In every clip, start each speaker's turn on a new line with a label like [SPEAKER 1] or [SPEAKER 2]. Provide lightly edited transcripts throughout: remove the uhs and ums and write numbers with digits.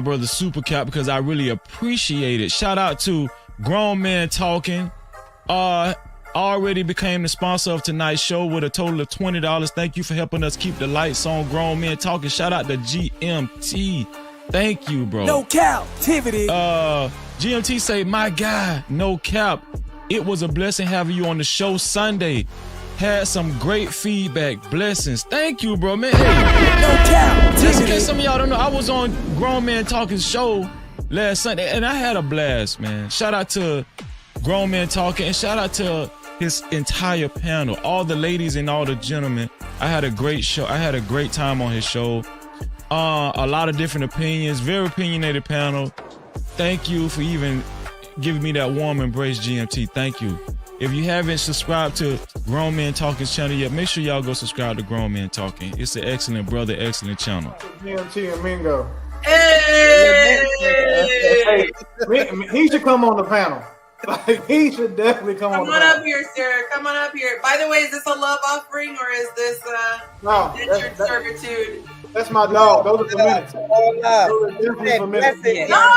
[SPEAKER 1] Brother Super Cap, because I really appreciate it. Shout out to Grown Men Talking. Already became the sponsor of tonight's show with a total of $20. Thank you for helping us keep the lights on. Grown Men Talking. Shout out to GMT. Thank you, bro.
[SPEAKER 2] No captivity.
[SPEAKER 1] GMT say, my guy, no cap. It was a blessing having you on the show Sunday. Had some great feedback. Blessings. Thank you, bro, man. Hey,
[SPEAKER 2] no cap.
[SPEAKER 1] Just in case some of y'all don't know, I was on Grown Man Talking show last Sunday, and I had a blast, man. Shout out to Grown Man Talking, and shout out to his entire panel, all the ladies and all the gentlemen. I had a great show. I had a great time on his show. A lot of different opinions, very opinionated panel. Thank you for even giving me that warm embrace, GMT. Thank you. If you haven't subscribed to Grown Men Talking's channel yet, make sure y'all go subscribe to Grown Men Talking. It's an excellent brother, excellent channel.
[SPEAKER 3] GMT and Mingo.
[SPEAKER 4] Hey!
[SPEAKER 3] Hey, he should come on the panel. Like, he should definitely come on.
[SPEAKER 4] Come on up here, sir. Come on up here. By the way, is this a love offering or is this
[SPEAKER 3] no,
[SPEAKER 4] indentured servitude?
[SPEAKER 3] That's my dog. Those are for minutes.
[SPEAKER 4] No,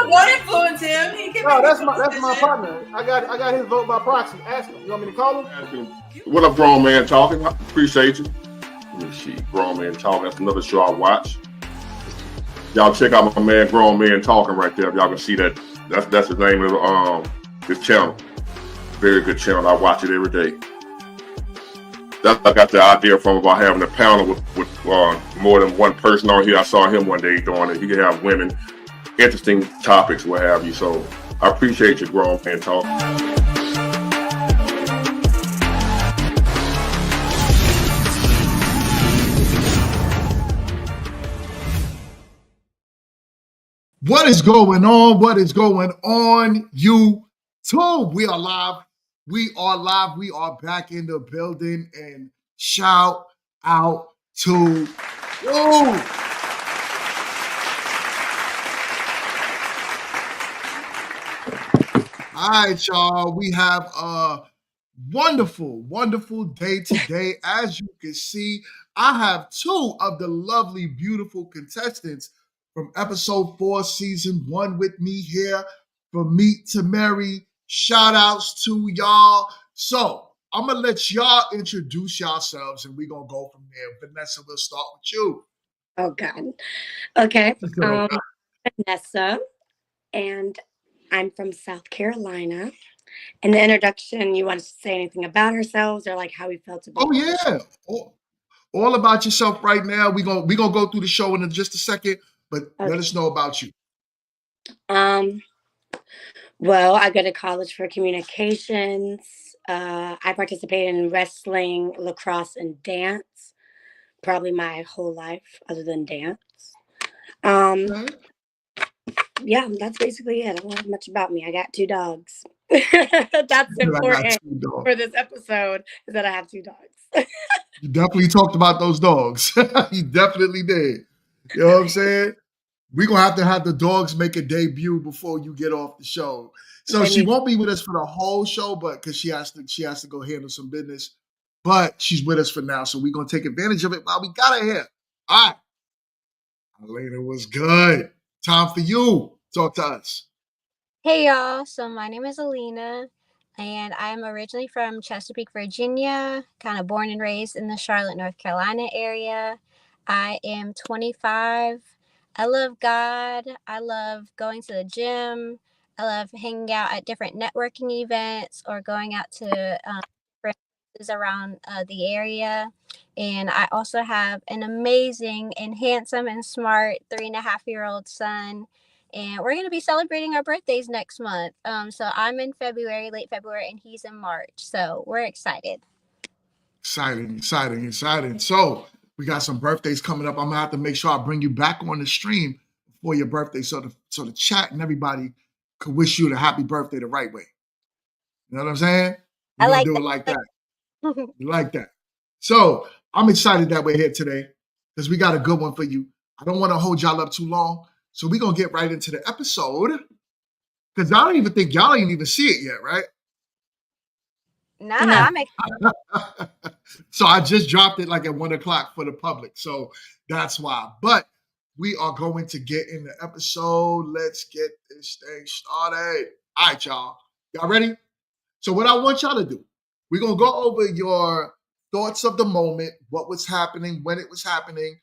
[SPEAKER 4] don't influence him. He can
[SPEAKER 3] no, that's my partner. I got his vote by proxy. Ask him. You want me to call him?
[SPEAKER 5] What up, Grown Man Talking? I appreciate you. Let me see. Grown Man Talking. That's another show I watch. Y'all check out my man Grown Man Talking right there. Y'all can see that. That's the name of his channel. Very good channel. I watch it every day. That's I got the idea from about having a panel with more than one person on here. I saw him one day doing it. He can have women, interesting topics, what have you. So I appreciate you, Grown Man Talk.
[SPEAKER 6] What is going on? What is going on, YouTube? We are live. We are live. We are back in the building, and shout out to you. All right, y'all. We have a wonderful, wonderful day today. As you can see, I have two of the lovely, beautiful contestants from episode 4, season 1 with me here for Meet2Marry. Shout outs to y'all. So I'm going to let y'all introduce yourselves and we're going to go from there. Vanessa, we'll start with you.
[SPEAKER 7] Oh, God. Okay. Vanessa, and I'm from South Carolina. In the introduction, you want to say anything about ourselves or like how we felt about
[SPEAKER 6] it? Oh, yeah. All about yourself right now. We're gonna go through the show in just a second, but okay. Let us know about you.
[SPEAKER 7] Well, I go to college for communications. I participated in wrestling, lacrosse, and dance. Probably my whole life other than dance. Yeah, that's basically it. I don't have much about me. I got 2 dogs. That's important for this episode is that I have 2 dogs.
[SPEAKER 6] You definitely talked about those dogs. You definitely did. You know what I'm saying? We're going to have the dogs make a debut before you get off the show. So she won't be with us for the whole show, but because she has to go handle some business. But she's with us for now, so we're going to take advantage of it while we got her here. All right. Elena was good. Time for you. Talk to us.
[SPEAKER 8] Hey, y'all. So my name is Alina, and I'm originally from Chesapeake, Virginia, kind of born and raised in the Charlotte, North Carolina area. I am 25. I love God. I love going to the gym. I love hanging out at different networking events or going out to different places around the area. And I also have an amazing and handsome and smart 3.5-year-old son And we're going to be celebrating our birthdays next month. So I'm in February, late February, and he's in March. So we're excited.
[SPEAKER 6] Exciting. So we got some birthdays coming up. I'm gonna have to make sure I bring you back on the stream for your birthday, so the chat and everybody could wish you the happy birthday the right way. You know what I'm saying? We're gonna do it like that. You like that? So I'm excited that we're here today because we got a good one for you. I don't want to hold y'all up too long, so we're gonna get right into the episode because y'all ain't even see it yet, right?
[SPEAKER 8] Nah, I'm excited.
[SPEAKER 6] So I just dropped it like at 1:00 for the public. So that's why. But we are going to get in the episode. Let's get this thing started. All right, y'all. Y'all ready? So what I want y'all to do, we're going to go over your thoughts of the moment, what was happening, when it was happening,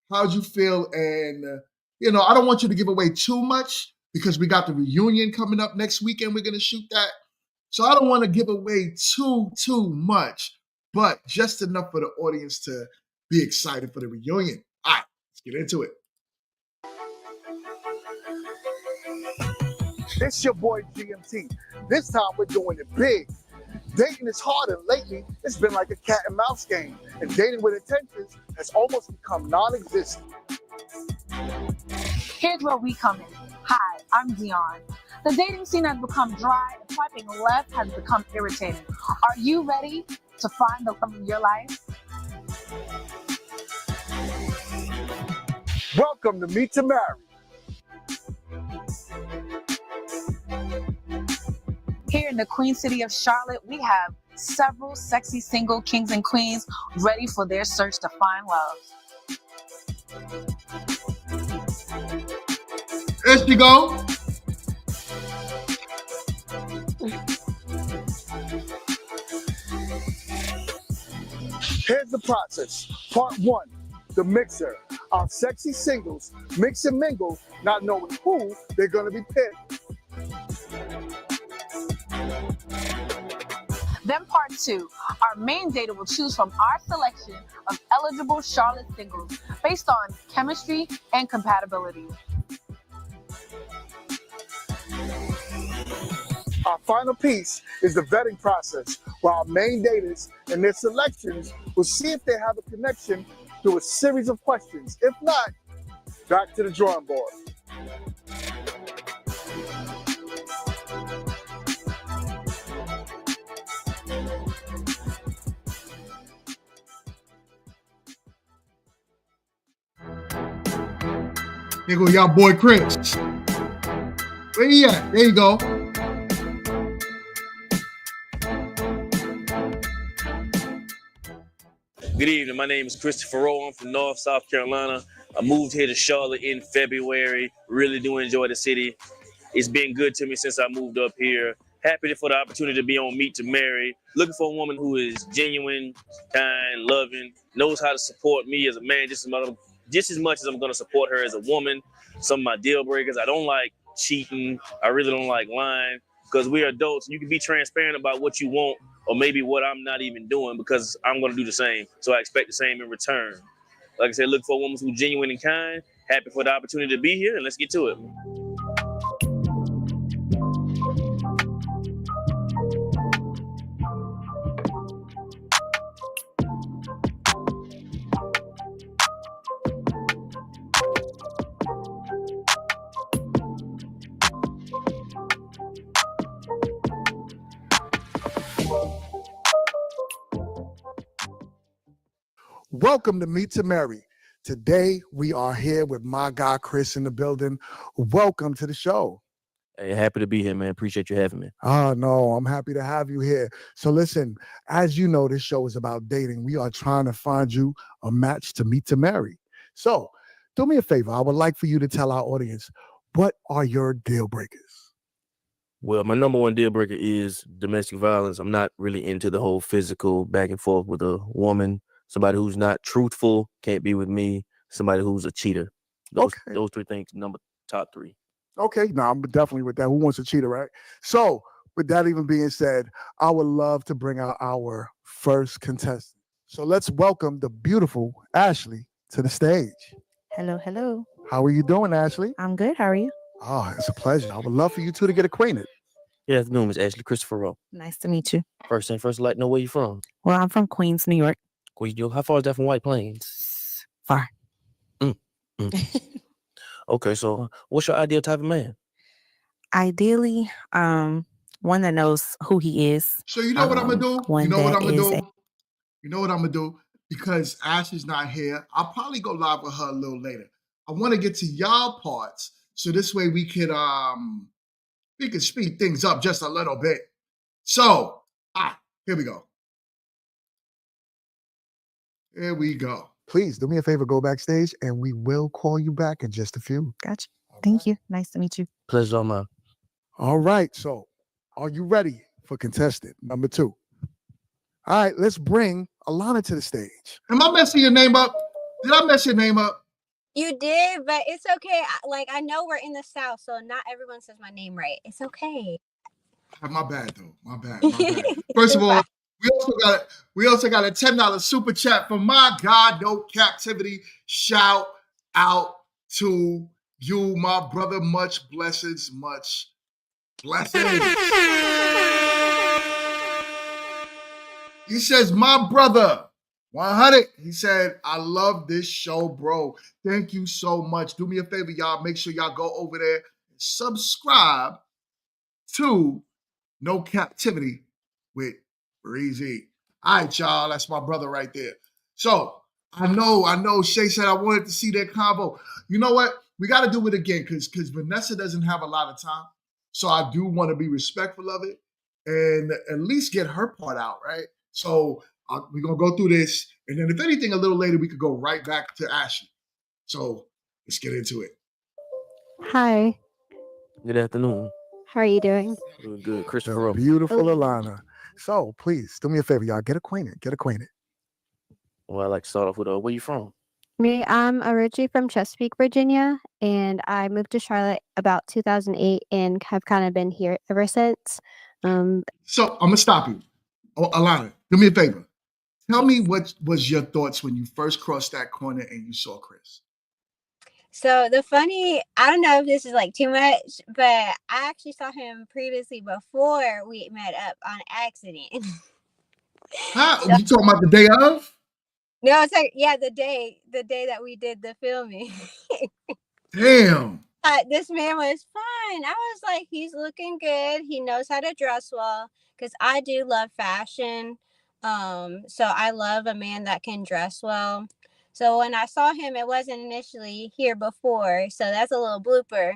[SPEAKER 6] how'd you feel? And, I don't want you to give away too much because we got the reunion coming up next weekend. We're going to shoot that. So I don't want to give away too much, but just enough for the audience to be excited for the reunion. All right, let's get into it.
[SPEAKER 9] It's your boy GMT. This time we're doing it big. Dating is hard, and lately it's been like a cat and mouse game. And dating with intentions has almost become non-existent.
[SPEAKER 10] Here's where we come in. Hi, I'm Dion. The dating scene has become dry, and swiping left has become irritating. Are you ready to find the love of your life?
[SPEAKER 9] Welcome to Meet2Marry.
[SPEAKER 10] Here in the Queen City of Charlotte, we have several sexy single kings and queens ready for their search to find love.
[SPEAKER 6] There she go.
[SPEAKER 9] Here's the process. Part 1, the mixer. Our sexy singles mix and mingle, not knowing who they're going to be picked.
[SPEAKER 10] Then part 2, our main dater will choose from our selection of eligible Charlotte singles based on chemistry and compatibility.
[SPEAKER 9] Our final piece is the vetting process, where our main daters and their selections will see if they have a connection through a series of questions. If not, back to the drawing board.
[SPEAKER 6] There go y'all boy Chris. Where he at? There you go.
[SPEAKER 11] Good evening. My name is Christopher Rowe. I'm from North South Carolina. I moved here to Charlotte in February. Really do enjoy the city. It's been good to me since I moved up here. Happy for the opportunity to be on Meet2Marry. Looking for a woman who is genuine, kind, loving, knows how to support me as a man just as much as I'm going to support her as a woman. Some of my deal breakers, I don't like cheating. I really don't like lying because we're adults. You can be transparent about what you want or maybe what I'm not even doing because I'm going to do the same. So I expect the same in return. Like I said, look for a woman who's genuine and kind. Happy for the opportunity to be here, and let's get to it.
[SPEAKER 6] Welcome to Meet2Marry. Today we are here with my guy Chris in the building. Welcome to the show.
[SPEAKER 11] Hey, happy to be here, man. Appreciate you having me.
[SPEAKER 6] Oh, no, I'm happy to have you here. So listen, as you know, this show is about dating. We are trying to find you a match to Meet2Marry. So do me a favor. I would like for you to tell our audience, what are your deal breakers?
[SPEAKER 11] Well, my number one deal breaker is domestic violence. I'm not really into the whole physical back and forth with a woman. Somebody who's not truthful can't be with me. Somebody who's a cheater. Those 3 things, top 3.
[SPEAKER 6] Okay, no, I'm definitely with that. Who wants a cheater, right? So with that even being said, I would love to bring out our first contestant. So let's welcome the beautiful Ashley to the stage.
[SPEAKER 12] Hello.
[SPEAKER 6] How are you doing, Ashley?
[SPEAKER 12] I'm good. How are you?
[SPEAKER 9] Oh, it's a pleasure. I would love for you two to get acquainted.
[SPEAKER 12] Good afternoon, Miss Ashley. Christopher Rowe.
[SPEAKER 13] Nice to meet you.
[SPEAKER 12] First thing first, I'd like to know where you're from.
[SPEAKER 13] Well, I'm from Queens, New York.
[SPEAKER 12] Queens, New York. How far is that from White Plains?
[SPEAKER 13] Far.
[SPEAKER 12] Okay, so what's your ideal type of man?
[SPEAKER 13] Ideally, one that knows who he is.
[SPEAKER 6] So you know what I'm gonna do?
[SPEAKER 13] One
[SPEAKER 6] You know what
[SPEAKER 13] that
[SPEAKER 6] I'm gonna
[SPEAKER 13] is
[SPEAKER 6] do? You know what I'm gonna do? Because Ash is not here, I'll probably go live with her a little later. I want to get to y'all parts, so this way we could speed things up just a little bit. So, here we go. Here we go.
[SPEAKER 9] Please do me a favor, go backstage, and we will call you back in just a few.
[SPEAKER 13] Gotcha. Thank you. Nice to meet you.
[SPEAKER 12] Pleasure all mine.
[SPEAKER 9] All right, so are you ready for contestant number 2? All right, let's bring Alana to the stage.
[SPEAKER 6] Am I messing your name up? Did I mess your name up?
[SPEAKER 8] You did, but it's okay. I know we're in the South, so not everyone says my name right. It's okay.
[SPEAKER 6] My bad, though. My bad. First of all, we also got a $10 super chat from my God, no captivity. Shout out to you, my brother. Much blessings, much blessings. He says, my brother, 100. He said, I love this show, bro. Thank you so much. Do me a favor, y'all. Make sure y'all go over there and subscribe to No Captivity with Breezy. All right, y'all. That's my brother right there. So I know Shay said I wanted to see that combo. You know what? We got to do it again because Vanessa doesn't have a lot of time. So I do want to be respectful of it and at least get her part out, right? So we're going to go through this. And then if anything, a little later, we could go right back to Ashley. So let's get into it.
[SPEAKER 8] Hi.
[SPEAKER 12] Good afternoon.
[SPEAKER 8] How are you doing?
[SPEAKER 12] Doing good. Christopher Rowe.
[SPEAKER 9] Beautiful Alana. So please do me a favor, y'all. Get acquainted.
[SPEAKER 12] Well, I'd like to start off with where you from?
[SPEAKER 8] Me, I'm originally from Chesapeake, Virginia, and I moved to Charlotte about 2008 and have kind of been here ever since.
[SPEAKER 6] So I'm going to stop you. Oh, Alana, do me a favor. Tell me what was your thoughts when you first crossed that corner and you saw Chris?
[SPEAKER 8] So I don't know if this is like too much, but I actually saw him previously before we met up on accident.
[SPEAKER 6] Huh? You talking about the day of?
[SPEAKER 8] No, it's like, yeah, the day that we did the filming.
[SPEAKER 6] Damn.
[SPEAKER 8] This man was fine. I was like, he's looking good. He knows how to dress well because I do love fashion. So I love a man that can dress well. So when I saw him, it wasn't initially here before. So that's a little blooper.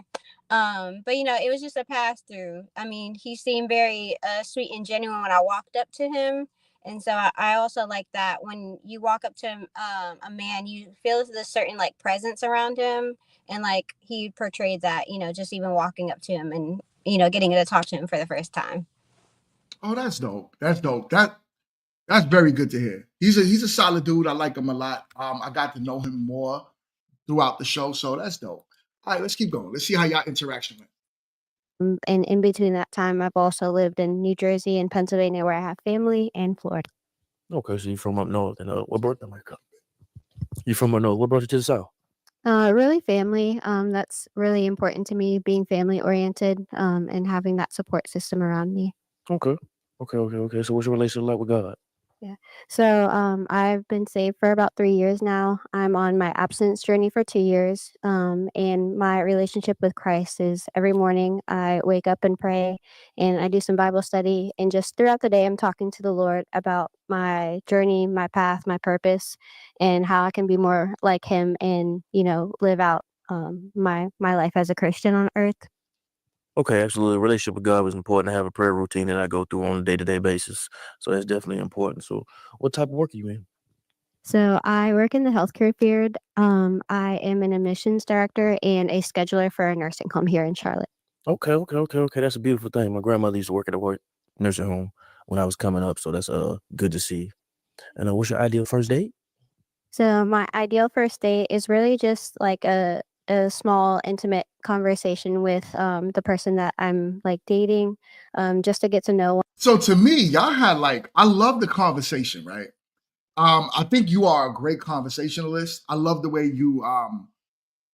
[SPEAKER 8] But it was just a pass through. I mean, he seemed very sweet and genuine when I walked up to him. And so I also like that when you walk up to him, a man, you feel this certain like presence around him. And like he portrayed that, just even walking up to him and, getting to talk to him for the first time.
[SPEAKER 6] Oh, that's dope. That's dope. That's very good to hear. He's a solid dude. I like him a lot. I got to know him more throughout the show. So that's dope. All right, let's keep going. Let's see how y'all interaction went.
[SPEAKER 8] And in between that time, I've also lived in New Jersey and Pennsylvania where I have family and Florida.
[SPEAKER 12] Okay, so you're from up north. And what brought them? You from up north. What brought you to the South?
[SPEAKER 8] Really family. That's really important to me, being family oriented, and having that support system around me.
[SPEAKER 12] Okay. So what's your relationship like with God?
[SPEAKER 8] Yeah. So I've been saved for about 3 years now. I'm on my abstinence journey for 2 years. And my relationship with Christ is every morning I wake up and pray and I do some Bible study. And just throughout the day, I'm talking to the Lord about my journey, my path, my purpose, and how I can be more like him and, live out my life as a Christian on earth.
[SPEAKER 12] Okay, absolutely. Relationship with God was important to have a prayer routine that I go through on a day-to-day basis. So that's definitely important. So what type of work are you in?
[SPEAKER 8] So I work in the healthcare field. I am an admissions director and a scheduler for a nursing home here in Charlotte.
[SPEAKER 12] Okay. That's a beautiful thing. My grandmother used to work at a nursing home when I was coming up. So that's good to see. And what's your ideal first date?
[SPEAKER 8] So my ideal first date is really just like a small intimate conversation with the person that I'm like dating, just to get to know.
[SPEAKER 6] So to me, y'all had I love the conversation, right? I think you are a great conversationalist. I love the way you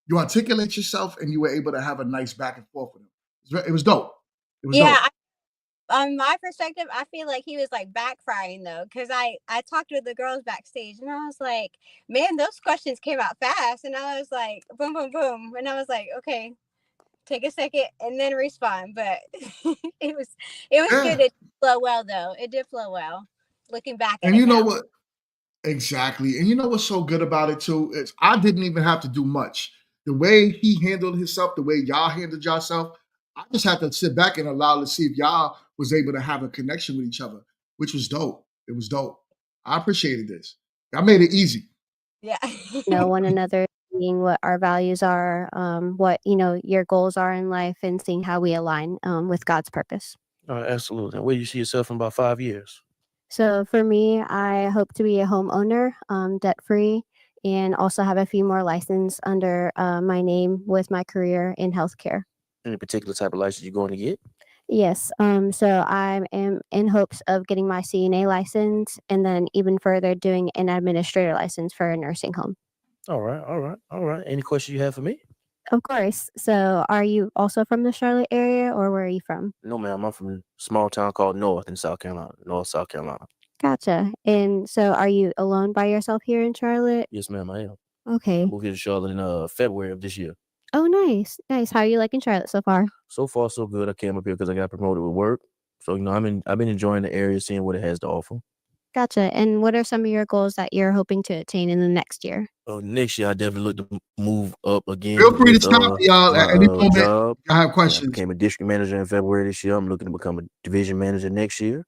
[SPEAKER 6] You articulate yourself, and you were able to have a nice back and forth with him. It was dope. It was
[SPEAKER 8] Yeah,
[SPEAKER 6] dope.
[SPEAKER 8] on my perspective, I feel like he was like backfiring though, because I talked with the girls backstage, and I was like, man, those questions came out fast, and I was like, boom, boom, boom, and I was like, okay, take a second and then respond. But it was
[SPEAKER 6] Yeah.
[SPEAKER 8] good. It did flow well though. It did flow well. Looking back at
[SPEAKER 6] And
[SPEAKER 8] it
[SPEAKER 6] you know
[SPEAKER 8] now.
[SPEAKER 6] what? Exactly. And you know what's so good about it too is I didn't even have to do much. The way he handled himself, the way y'all handled yourself, I just had to sit back and allow to see if y'all was able to have a connection with each other, which was dope. It was dope. I appreciated this. I made it easy.
[SPEAKER 8] Yeah.
[SPEAKER 14] Know one another, seeing what our values are, what your goals are in life, and seeing how we align with God's purpose.
[SPEAKER 12] Absolutely. And where do you see yourself in about 5 years?
[SPEAKER 14] So for me, I hope to be a homeowner, debt free, and also have a few more licenses under my name with my career in healthcare.
[SPEAKER 12] Any particular type of license you're going to get?
[SPEAKER 14] Yes. So I am in hopes of getting my CNA license, and then even further doing an administrator license for a nursing home.
[SPEAKER 12] All right, all right, all right. Any questions you have for me?
[SPEAKER 14] Of course. So are you also from the Charlotte area, or where are you from?
[SPEAKER 12] No, ma'am. I'm from a small town called North in South Carolina. North South Carolina.
[SPEAKER 14] Gotcha. And so are you alone by yourself here in Charlotte?
[SPEAKER 12] Yes, ma'am, I am.
[SPEAKER 14] Okay.
[SPEAKER 12] I moved here to Charlotte in February of this year.
[SPEAKER 14] Oh, nice. Nice. How are you liking Charlotte so far?
[SPEAKER 12] So far, so good. I came up here because I got promoted with work. So, I've been enjoying the area, seeing what it has to offer.
[SPEAKER 14] Gotcha. And what are some of your goals that you're hoping to attain in the next year?
[SPEAKER 12] Next year, I definitely look to move up again.
[SPEAKER 6] Feel free to
[SPEAKER 12] with,
[SPEAKER 6] stop y'all at any moment.
[SPEAKER 12] job.
[SPEAKER 6] I have
[SPEAKER 12] I
[SPEAKER 6] questions.
[SPEAKER 12] became a district manager in February this year. I'm looking to become a division manager next year.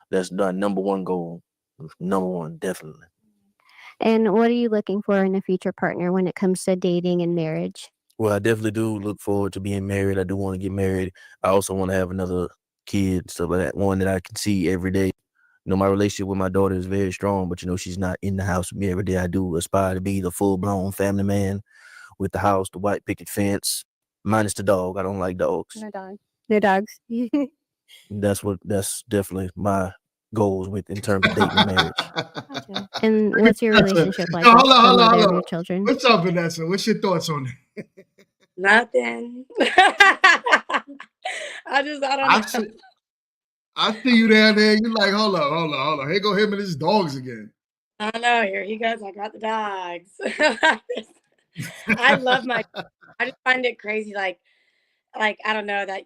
[SPEAKER 12] That's my number one goal. Number one, definitely.
[SPEAKER 14] And what are you looking for in a future partner when it comes to dating and marriage?
[SPEAKER 12] Well, I definitely do look forward to being married. I do want to get married. I also want to have another kid, stuff like that, one that I can see every day. My relationship with my daughter is very strong, but she's not in the house with me every day. I do aspire to be the full-blown family man with the house, the white picket fence, minus the dog. I don't like dogs.
[SPEAKER 14] No dogs. No dogs.
[SPEAKER 12] That's definitely my goals in terms of dating and marriage.
[SPEAKER 14] Gotcha. And what's your relationship like
[SPEAKER 6] No,
[SPEAKER 14] with
[SPEAKER 6] hold
[SPEAKER 14] the
[SPEAKER 6] on,
[SPEAKER 14] mother
[SPEAKER 6] hold
[SPEAKER 14] of
[SPEAKER 6] on.
[SPEAKER 14] your children?
[SPEAKER 6] What's up, Vanessa? What's your thoughts on it?
[SPEAKER 7] Nothing. I don't know.
[SPEAKER 6] I see you down there. You like, hold on. Here go him and his dogs again.
[SPEAKER 7] I don't know. Here he goes. I got the dogs. I love my. I just find it crazy. Like I don't know that.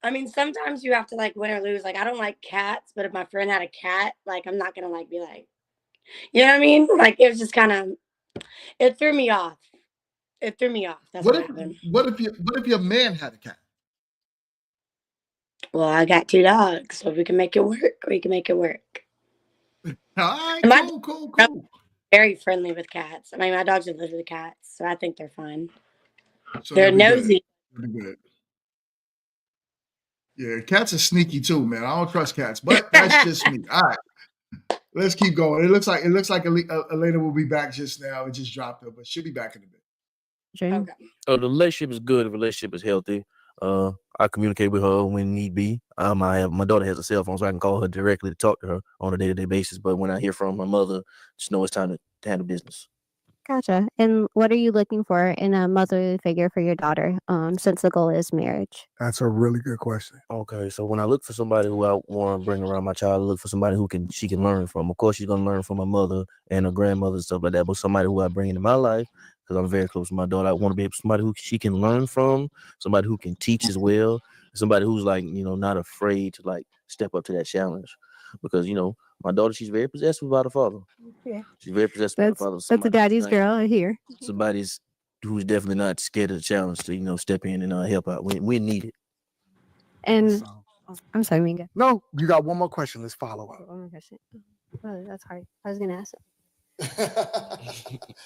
[SPEAKER 7] I mean, sometimes you have to like win or lose. Like I don't like cats, but if my friend had a cat, like I'm not gonna like be like, you know what I mean? Like it was just kind of. It threw me off. It threw me off. That's what happened.
[SPEAKER 6] What if your man had a cat?
[SPEAKER 7] Well, I got 2 dogs, so if we can make it work, we can make it work.
[SPEAKER 6] All right,
[SPEAKER 7] And my
[SPEAKER 6] cool.
[SPEAKER 7] very friendly with cats. I mean, my dogs are literally cats, so I think they're fine.
[SPEAKER 6] So
[SPEAKER 7] They're
[SPEAKER 6] they'll be good.
[SPEAKER 7] nosy.
[SPEAKER 6] They'll be good. Yeah, cats are sneaky too, man. I don't trust cats, but that's just me. All right, let's keep going. It looks like Elena will be back just now. It just dropped her, but she'll be back in a bit.
[SPEAKER 7] Okay.
[SPEAKER 12] The relationship is good. The relationship is healthy. I communicate with her when need be. My daughter has a cell phone, so I can call her directly to talk to her on a day-to-day basis. But when I hear from my mother, just know it's time to handle business.
[SPEAKER 14] Gotcha. And what are you looking for in a motherly figure for your daughter, since the goal is marriage?
[SPEAKER 9] That's a really good question.
[SPEAKER 12] Okay, so when I look for somebody who I want to bring around my child, I look for somebody who she can learn from. Of course, she's gonna learn from my mother and her grandmother and stuff like that. But somebody who I bring into my life, because I'm very close to my daughter, I want to be somebody who she can learn from, somebody who can teach as well, somebody who's like not afraid to like step up to that challenge. Because my daughter, she's very possessive about her father.
[SPEAKER 14] Yeah.
[SPEAKER 12] She's very possessive about her father.
[SPEAKER 14] That's a daddy's girl here.
[SPEAKER 12] Somebody's who's definitely not scared of the challenge to step in and help out when needed.
[SPEAKER 14] And I'm sorry, Minga.
[SPEAKER 9] No, you got one more question. Let's follow up.
[SPEAKER 14] One more question. Oh, that's hard. I was gonna ask it.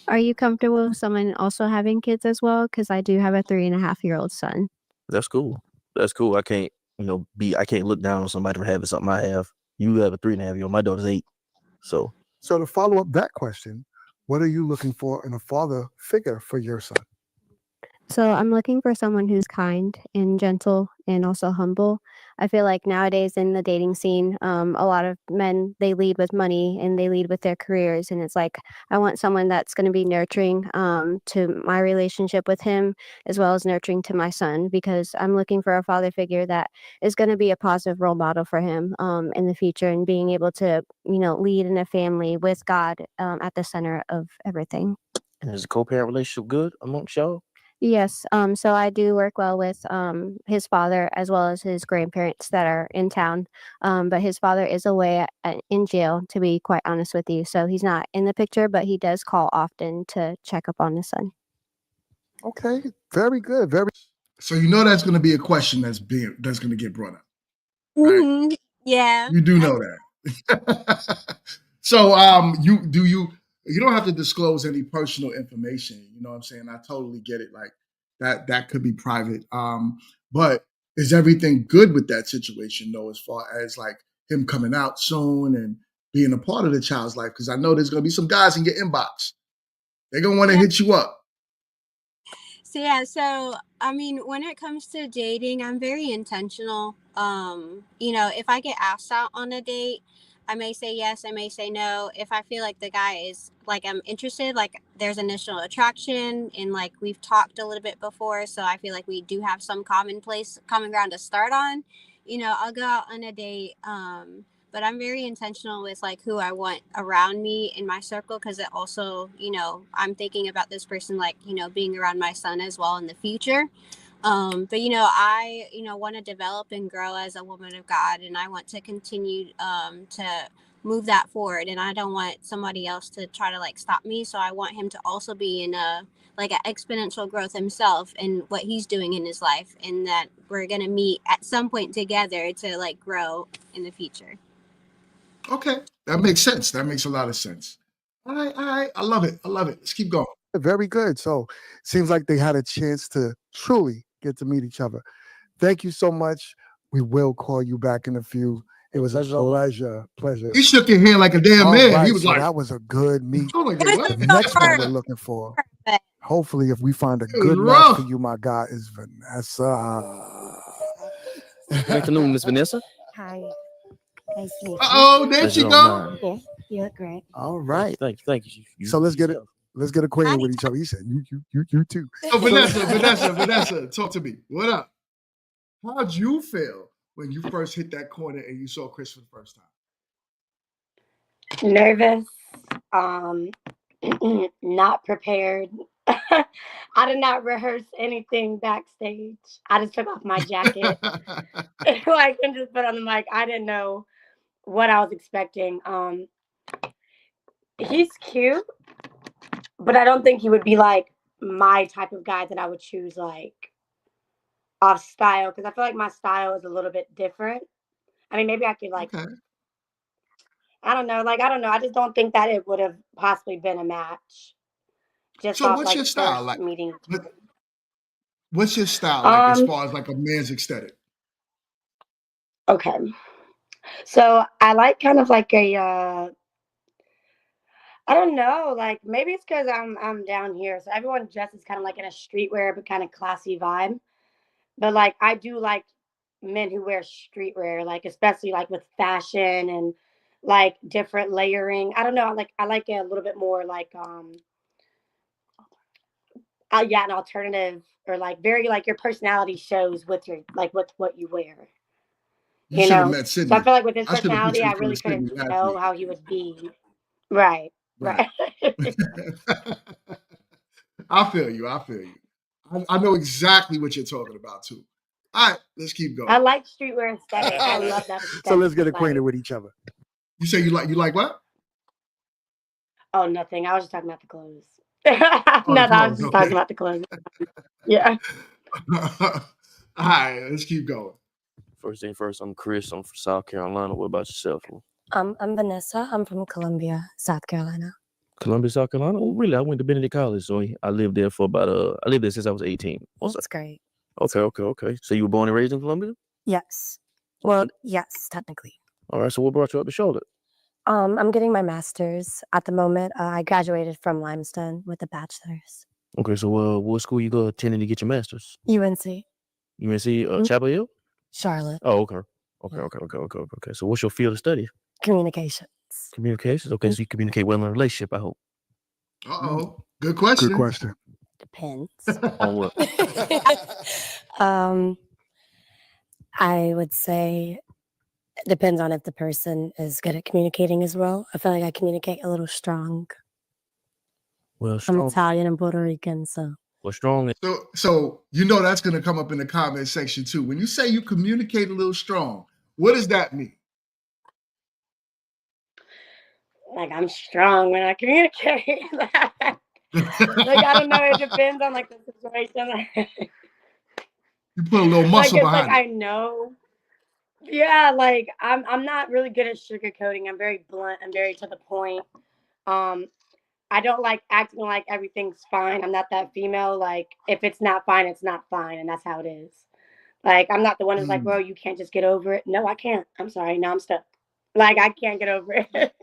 [SPEAKER 14] Are you comfortable with someone also having kids as well? Because I do have a 3.5-year-old son.
[SPEAKER 12] That's cool. That's cool. I can't, I can't look down on somebody for having something I have. You have a 3.5-year-old. My daughter's 8. So
[SPEAKER 9] to follow up that question, what are you looking for in a father figure for your son?
[SPEAKER 14] So I'm looking for someone who's kind and gentle and also humble. I feel like nowadays in the dating scene, a lot of men, they lead with money and they lead with their careers. And it's like, I want someone that's going to be nurturing to my relationship with him, as well as nurturing to my son, because I'm looking for a father figure that is going to be a positive role model for him in the future, and being able to, lead in a family with God at the center of everything.
[SPEAKER 12] And is the co-parent relationship good amongst y'all?
[SPEAKER 14] Yes, so I do work well with his father as well as his grandparents that are in town. But his father is away in jail, to be quite honest with you. So he's not in the picture, but he does call often to check up on his son.
[SPEAKER 9] Okay, very good. Very.
[SPEAKER 6] So that's going to be a question that's going to get brought up. Right?
[SPEAKER 8] Mm-hmm. Yeah.
[SPEAKER 6] You do know that. So you don't have to disclose any personal information. You know what I'm saying? I totally get it. Like that could be private. But is everything good with that situation though, as far as like him coming out soon and being a part of the child's life? Because I know there's gonna be some guys in your inbox. They're gonna want to hit you up.
[SPEAKER 8] So I mean, when it comes to dating, I'm very intentional. If I get asked out on a date, I may say yes, I may say no. If I feel like the guy is like, I'm interested, like there's initial attraction and like we've talked a little bit before, so I feel like we do have some common ground to start on, I'll go out on a date. But I'm very intentional with like who I want around me in my circle, because it also, I'm thinking about this person like, being around my son as well in the future. But I want to develop and grow as a woman of God, and I want to continue to move that forward, and I don't want somebody else to try to like stop me. So I want him to also be in an exponential growth himself and what he's doing in his life, and that we're gonna meet at some point together to like grow in the future.
[SPEAKER 6] Okay, that makes sense. That makes a lot of sense. All right. I love it. Let's keep going.
[SPEAKER 9] Very good. So seems like they had a chance to truly get to meet each other. Thank you so much. We will call you back in a few. It was a pleasure.
[SPEAKER 6] He shook your hand like a damn man.
[SPEAKER 9] Right,
[SPEAKER 6] He was
[SPEAKER 9] so
[SPEAKER 6] like,
[SPEAKER 9] that was a good meet.
[SPEAKER 6] "Oh my God, what?"
[SPEAKER 9] The next one we're looking for, hopefully, if we find a
[SPEAKER 6] It was
[SPEAKER 9] good
[SPEAKER 6] rough.
[SPEAKER 9] match for you, my guy, is Vanessa.
[SPEAKER 12] Good afternoon, Miss Vanessa.
[SPEAKER 7] Hi. Nice to meet you.
[SPEAKER 6] Uh-oh, there she go.
[SPEAKER 7] Yeah, you look great.
[SPEAKER 9] All right.
[SPEAKER 12] Thank you.
[SPEAKER 9] So let's get acquainted with each other. He said, you too.
[SPEAKER 6] So Vanessa, talk to me. What up? How'd you feel when you first hit that corner and you saw Chris for the first time?
[SPEAKER 7] Nervous, not prepared. I did not rehearse anything backstage. I just took off my jacket. Like, and just put on the mic. I didn't know what I was expecting. He's cute, but I don't think he would be like my type of guy that I would choose like off style, because I feel like my style is a little bit different. I mean, maybe I could like, I don't know. I just don't think that it would have possibly been a match. Just
[SPEAKER 6] So
[SPEAKER 7] off,
[SPEAKER 6] what's
[SPEAKER 7] like,
[SPEAKER 6] your style
[SPEAKER 7] first
[SPEAKER 6] like?
[SPEAKER 7] meeting.
[SPEAKER 6] What's your style like as far as like a man's aesthetic?
[SPEAKER 7] Okay. So I like kind of like a I don't know, like maybe it's because I'm down here, so everyone dresses kind of like in a streetwear but kind of classy vibe. But like I do like men who wear streetwear, like especially like with fashion and like different layering. I don't know, I like it a little bit more like an alternative, or like very like your personality shows with your like with what you wear.
[SPEAKER 6] You should have
[SPEAKER 7] know?
[SPEAKER 6] met Sydney.
[SPEAKER 7] So I feel like with his
[SPEAKER 6] I should have put
[SPEAKER 7] personality,
[SPEAKER 6] you in
[SPEAKER 7] I
[SPEAKER 6] front
[SPEAKER 7] really
[SPEAKER 6] of Sydney
[SPEAKER 7] couldn't
[SPEAKER 6] last
[SPEAKER 7] know
[SPEAKER 6] week.
[SPEAKER 7] how he would be. Right.
[SPEAKER 6] I feel you. I know exactly what you're talking about too. All right, let's keep going.
[SPEAKER 7] I like streetwear aesthetic. I love that aesthetic.
[SPEAKER 9] So let's get
[SPEAKER 7] Like,
[SPEAKER 9] acquainted with each other.
[SPEAKER 6] You say you like what?
[SPEAKER 7] oh, nothing. I was just talking about the clothes.
[SPEAKER 6] Oh,
[SPEAKER 7] No,
[SPEAKER 6] the
[SPEAKER 7] I was
[SPEAKER 6] clothes,
[SPEAKER 7] just
[SPEAKER 6] okay.
[SPEAKER 7] talking about the clothes. Yeah.
[SPEAKER 6] All right, let's keep going.
[SPEAKER 12] First thing first, I'm Chris. I'm from South Carolina. What about yourself?
[SPEAKER 15] I'm Vanessa. I'm from Columbia, South Carolina.
[SPEAKER 12] Columbia, South Carolina? Oh, really? I went to Benedict College, so I lived there for about I lived there since I was 18.
[SPEAKER 15] That's great.
[SPEAKER 12] Okay. So you were born and raised in Columbia?
[SPEAKER 15] Yes. Well, yes, technically.
[SPEAKER 12] All right. So what brought you up to Charlotte?
[SPEAKER 15] I'm getting my master's at the moment. I graduated from Limestone with a bachelor's.
[SPEAKER 12] Okay. So what school you go attending to get your master's?
[SPEAKER 15] UNC.
[SPEAKER 12] UNC, Chapel Hill?
[SPEAKER 15] Charlotte.
[SPEAKER 12] Oh, okay. So what's your field of study?
[SPEAKER 15] Communications.
[SPEAKER 12] Communications. Okay, so you communicate well in a relationship, I hope.
[SPEAKER 6] Good question.
[SPEAKER 9] Good question.
[SPEAKER 15] Depends.
[SPEAKER 12] On what?
[SPEAKER 15] I would say it depends on if the person is good at communicating as well. I feel like I communicate a little strong.
[SPEAKER 12] Well,
[SPEAKER 15] I'm Italian and Puerto Rican, so.
[SPEAKER 12] Well, strong.
[SPEAKER 6] So that's going to come up in the comment section too. When you say you communicate a little strong, what does that mean?
[SPEAKER 7] Like I'm strong when I communicate. Like I don't know. It depends on like the situation.
[SPEAKER 6] You put a little muscle behind it.
[SPEAKER 7] I know. Yeah, like I'm not really good at sugarcoating. I'm very blunt. I'm very to the point. I don't like acting like everything's fine. I'm not that female. Like if it's not fine, it's not fine, and that's how it is. Like I'm not the one who's like, bro, you can't just get over it. No, I can't. I'm sorry. Now I'm stuck. Like I can't get over it.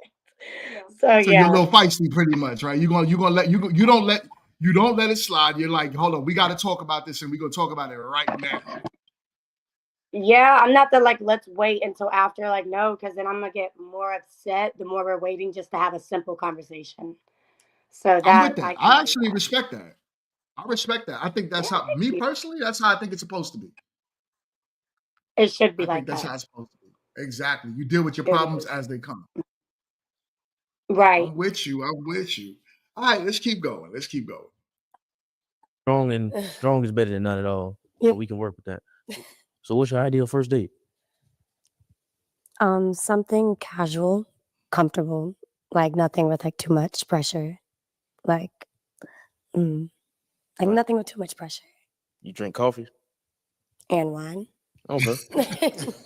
[SPEAKER 7] So
[SPEAKER 6] you're a little feisty, pretty much, right? You don't let it slide. You're like, hold on, we got to talk about this, and we're gonna talk about it right now.
[SPEAKER 7] Yeah, I'm not the like, let's wait until after. Like, no, because then I'm gonna get more upset the more we're waiting just to have a simple conversation. So that
[SPEAKER 6] I'm with that. I actually respect that. I respect that. I think that's how me personally. That's how I think it's supposed to be.
[SPEAKER 7] It should be
[SPEAKER 6] I think that's how it's supposed to be. Exactly. You deal with your problems as they come.
[SPEAKER 7] Right.
[SPEAKER 6] I'm with you. All right, let's keep going.
[SPEAKER 12] Strong is better than none at all. So we can work with that. So what's your ideal first date?
[SPEAKER 15] Something casual, comfortable, like nothing with like too much pressure. Like nothing with too much pressure.
[SPEAKER 12] You drink coffee?
[SPEAKER 15] And wine.
[SPEAKER 12] Okay.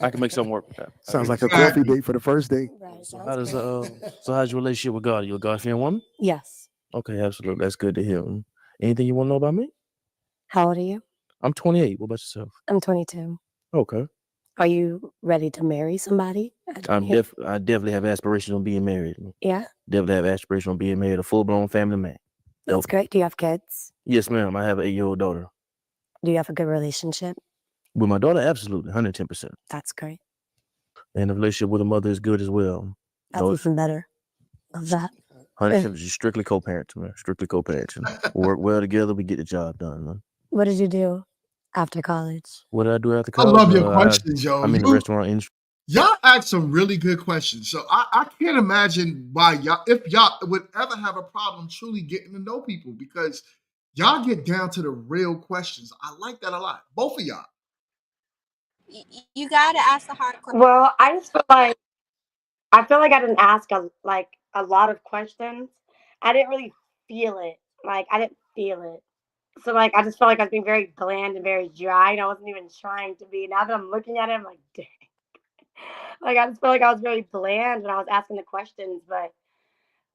[SPEAKER 12] I can make something work with that.
[SPEAKER 9] Sounds like a coffee date for the first date.
[SPEAKER 15] Right.
[SPEAKER 12] So how's your relationship with God? You a God-fearing woman?
[SPEAKER 15] Yes.
[SPEAKER 12] Okay, absolutely. That's good to hear. Anything you want to know about me?
[SPEAKER 15] How old are you?
[SPEAKER 12] I'm 28. What about yourself?
[SPEAKER 15] I'm 22.
[SPEAKER 12] Okay.
[SPEAKER 15] Are you ready to marry somebody?
[SPEAKER 12] I definitely have aspirations on being married.
[SPEAKER 15] Yeah.
[SPEAKER 12] Definitely have aspirations on being married, a full-blown family man.
[SPEAKER 15] That's great. Do you have kids?
[SPEAKER 12] Yes, ma'am. I have an 8-year-old daughter.
[SPEAKER 15] Do you have a good relationship?
[SPEAKER 12] With my daughter, absolutely, 110%.
[SPEAKER 15] That's great.
[SPEAKER 12] And the relationship with a mother is good as well.
[SPEAKER 15] That's even better. Love that.
[SPEAKER 12] 100% just strictly co-parenting, man. Strictly co-parenting. We work well together. We get the job done, man.
[SPEAKER 15] What did you do after college?
[SPEAKER 12] What did I do after college?
[SPEAKER 6] I love your questions, yo.
[SPEAKER 12] I'm in the restaurant industry.
[SPEAKER 6] Y'all asked some really good questions. So I can't imagine why if y'all would ever have a problem truly getting to know people, because y'all get down to the real questions. I like that a lot. Both of y'all.
[SPEAKER 8] You gotta ask the hard questions.
[SPEAKER 7] Well, I just feel like I didn't ask a lot of questions. I didn't really feel it. Like I didn't feel it. So like I just felt like I was being very bland and very dry, and I wasn't even trying to be. Now that I'm looking at it, I'm like, dang. Like I just felt like I was very bland when I was asking the questions, but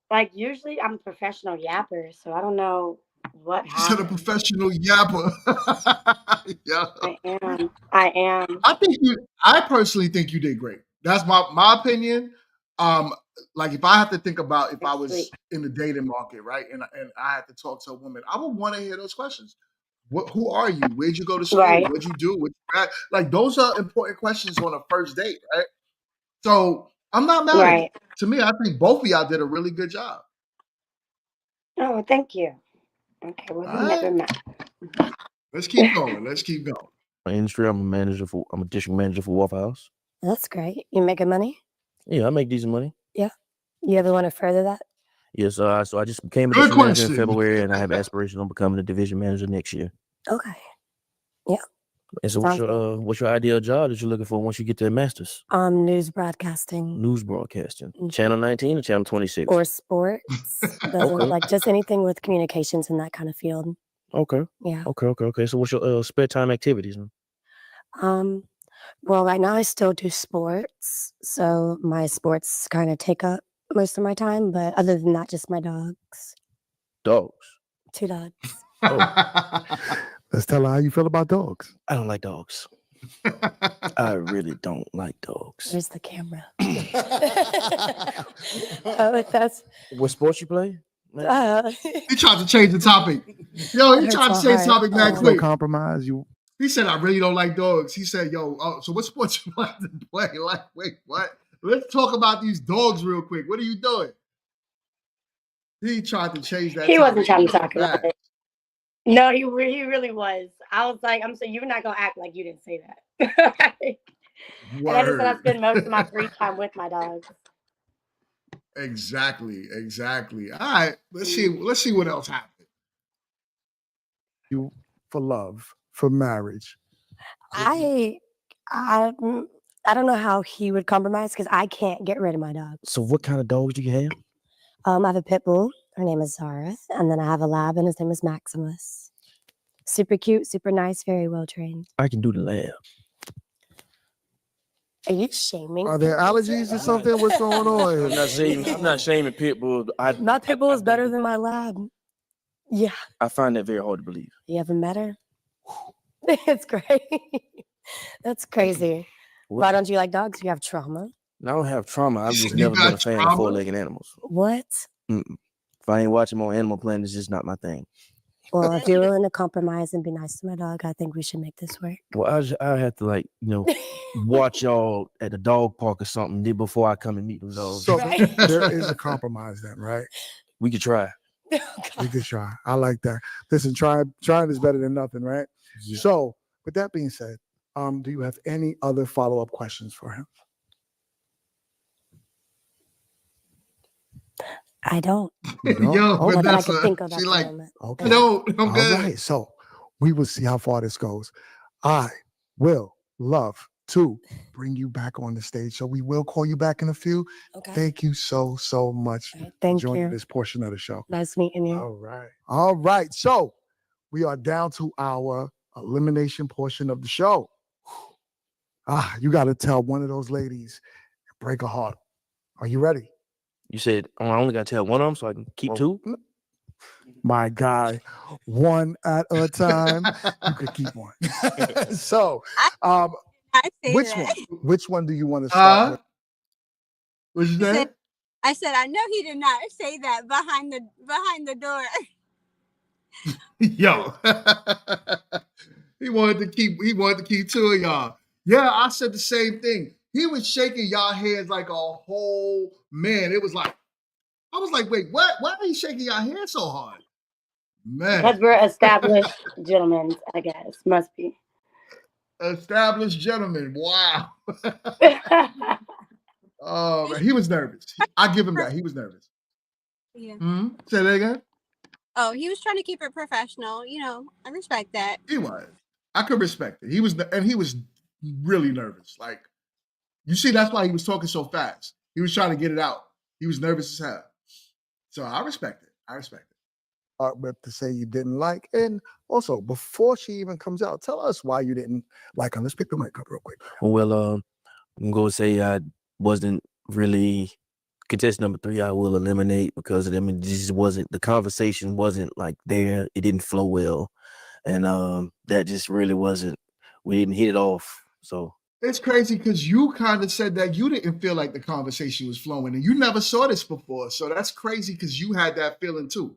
[SPEAKER 7] like usually I'm a professional yapper, so I don't know what happened.
[SPEAKER 6] She's a professional yapper. Yeah.
[SPEAKER 7] I am.
[SPEAKER 6] I personally think you did great. That's my opinion. Like if I have to think about if I was in the dating market, right, and I had to talk to a woman, I would want to hear those questions. Who are you? Where'd you go to school?
[SPEAKER 7] Right.
[SPEAKER 6] What'd you do? Like those are important questions on a first date, right? So I'm not mad at it. To me, I think both of y'all did a really good job.
[SPEAKER 7] Oh, thank you. Okay, well, we never met.
[SPEAKER 6] Let's keep going.
[SPEAKER 12] My industry, I'm a district manager for Waffle House.
[SPEAKER 15] That's great. You making money?
[SPEAKER 12] Yeah, I make decent money.
[SPEAKER 15] Yeah. You ever want to further that?
[SPEAKER 12] Yes, so I just became a district manager in February, and I have aspirations on becoming a division manager next year.
[SPEAKER 15] Okay. Yeah.
[SPEAKER 12] And so what's your ideal job that you're looking for once you get to the master's?
[SPEAKER 15] News broadcasting.
[SPEAKER 12] News broadcasting. Channel 19 or Channel 26?
[SPEAKER 15] Or sports. Like just anything with communications in that kind of field.
[SPEAKER 12] Okay.
[SPEAKER 15] Yeah.
[SPEAKER 12] Okay. So what's your spare time activities?
[SPEAKER 15] Well, right now I still do sports, so my sports kind of take up most of my time. But other than that, just my dogs.
[SPEAKER 12] Dogs.
[SPEAKER 15] 2 dogs.
[SPEAKER 12] Oh.
[SPEAKER 9] Let's tell her how you feel about dogs.
[SPEAKER 12] I don't like dogs. I really don't like dogs.
[SPEAKER 15] Where's the camera? That's
[SPEAKER 12] what sports you play?
[SPEAKER 6] He tried to change the topic. Yo, he tried to change the topic, man.
[SPEAKER 9] No compromise. You
[SPEAKER 6] He said, I really don't like dogs. He said, yo, so what sports you like to play? Like, wait, what? Let's talk about these dogs real quick. What are you doing? He tried to change that.
[SPEAKER 7] He wasn't trying to
[SPEAKER 6] topic
[SPEAKER 7] talk about
[SPEAKER 6] fast.
[SPEAKER 7] it. No, he really was. I was like, I'm saying you're not gonna act like you didn't say that. And I just said I
[SPEAKER 6] Word.
[SPEAKER 7] spend most of my free time with my dogs.
[SPEAKER 6] Exactly. All right, let's see what else happened.
[SPEAKER 9] You for love, for marriage.
[SPEAKER 15] I don't know how he would compromise because I can't get rid of my dog.
[SPEAKER 12] So what kind of dogs do you have?
[SPEAKER 15] I have a pit bull. Her name is Zara, and then I have a lab, and his name is Maximus. Super cute, super nice, very well trained.
[SPEAKER 12] I can do the lab.
[SPEAKER 15] Are you shaming?
[SPEAKER 9] Are there allergies or something? What's going on?
[SPEAKER 12] I'm not shaming pit bull.
[SPEAKER 15] My pit bull is better than my lab. Yeah.
[SPEAKER 12] I find that very hard to believe.
[SPEAKER 15] You haven't met her? It's great. That's crazy. Why don't you like dogs? You have trauma?
[SPEAKER 12] I don't have trauma. I've just
[SPEAKER 15] You
[SPEAKER 12] never been
[SPEAKER 15] got
[SPEAKER 12] a fan
[SPEAKER 15] trauma?
[SPEAKER 12] of four-legged animals.
[SPEAKER 15] What?
[SPEAKER 12] Mm-mm. If I ain't watching them on Animal Planet, it's just not my thing.
[SPEAKER 15] Well, if you're willing to compromise and be nice to my dog, I think we should make this work.
[SPEAKER 12] Well, I have to watch y'all at the dog park or something before I come and meet them dogs.
[SPEAKER 9] So there is a compromise then, right?
[SPEAKER 12] We could try.
[SPEAKER 9] We could try. I like that. Listen, trying is better than nothing, right?
[SPEAKER 12] Yeah.
[SPEAKER 9] So with that being said, do you have any other follow-up questions for him?
[SPEAKER 15] I don't.
[SPEAKER 9] You don't?
[SPEAKER 6] Yo,
[SPEAKER 15] Not that I
[SPEAKER 6] Vanessa,
[SPEAKER 15] can think of at
[SPEAKER 6] she
[SPEAKER 15] the
[SPEAKER 6] like,
[SPEAKER 15] moment.
[SPEAKER 9] Okay.
[SPEAKER 6] no, I'm
[SPEAKER 9] All
[SPEAKER 6] good.
[SPEAKER 9] right. So we will see how far this goes. I will love to bring you back on the stage. So we will call you back in a few.
[SPEAKER 15] Okay.
[SPEAKER 9] Thank you so much
[SPEAKER 15] Thank
[SPEAKER 9] for joining
[SPEAKER 15] you.
[SPEAKER 9] this portion of the show.
[SPEAKER 15] Nice meeting you.
[SPEAKER 9] All right. So we are down to our elimination portion of the show. You got to tell one of those ladies, break a heart. Are you ready?
[SPEAKER 12] You said I only got to tell one of them so I can keep two?
[SPEAKER 9] My guy, one at a time. You could keep one. So, which one? Which one do you want to start with?
[SPEAKER 6] What'd you say?
[SPEAKER 16] I said, I know he did not say that behind the door.
[SPEAKER 6] Yo. He wanted to keep two of y'all. Yeah, I said the same thing. He was shaking y'all hands like a whole man. It was like, I was like, wait, what? Why are you shaking y'all hands so hard? Man.
[SPEAKER 7] Because we're established gentlemen, I guess. Must be.
[SPEAKER 6] Established gentleman. Wow. Oh, man. He was nervous. I give him that. He was nervous.
[SPEAKER 16] Yeah.
[SPEAKER 6] Say that again.
[SPEAKER 16] Oh, he was trying to keep it professional. I respect that.
[SPEAKER 6] He was. I could respect it. He was really nervous. Like, you see, that's why he was talking so fast. He was trying to get it out. He was nervous as hell. So I respect it.
[SPEAKER 9] But to say you didn't like, and also before she even comes out, tell us why you didn't like her. Let's pick the mic up real quick.
[SPEAKER 12] Well, I'm going to say I wasn't really contestant number 3. I will eliminate because the conversation wasn't like there. It didn't flow well. And that just really wasn't, we didn't hit it off. So
[SPEAKER 6] It's crazy because you kind of said that you didn't feel like the conversation was flowing and you never saw this before. So that's crazy because you had that feeling too.